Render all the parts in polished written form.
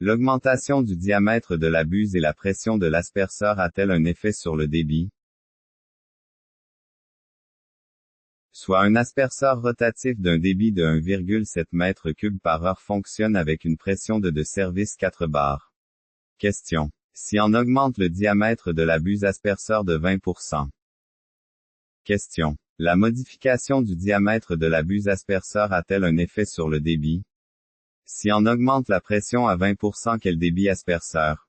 L'augmentation du diamètre de la buse et la pression de l'asperceur a-t-elle un effet sur le débit? Soit un asperceur rotatif d'un débit de 1,7 m3 par heure fonctionne avec une pression de service 4 bars. Question. Si on augmente le diamètre de la buse asperceur de 20%. Question. La modification du diamètre de la buse asperceur a-t-elle un effet sur le débit? Si on augmente la pression à 20%, quel débit asperceur?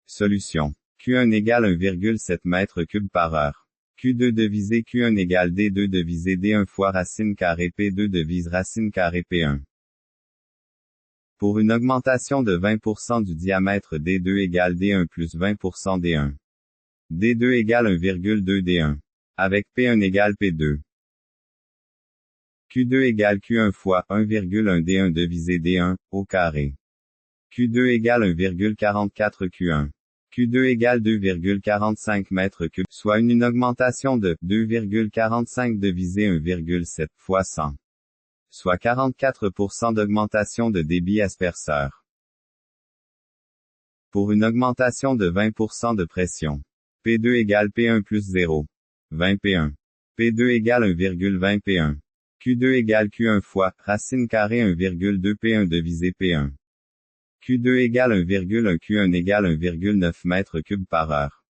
Solution. Q1 égale 1,7 m3 par heure. Q2 divisé Q1 égale D2 divisé D1 fois racine carrée P2 divise racine carrée P1. Pour une augmentation de 20% du diamètre D2 égale D1 plus 20% D1. D2 égale 1,2 D1. Avec P1 égale P2. Q2 égale Q1 fois 1,1 D1 divisé D1, au carré. Q2 égale 1,44 Q1. Q2 égale 2,45 m3, soit une augmentation de 2,45 divisé 1,7 fois 100. Soit 44% d'augmentation de débit asperceur. Pour une augmentation de 20% de pression. P2 égale P1 plus 0. 20 P1. P2 égale 1,20 P1. Q2 égale Q1 fois racine carrée 1,2 P1 divisé P1. Q2 égale 1,1 Q1 égale 1,9 m3 par heure.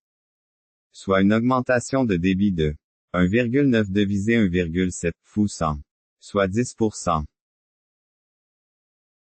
Soit une augmentation de débit de 1,9 divisé 1,7 fois 100. Soit 10%.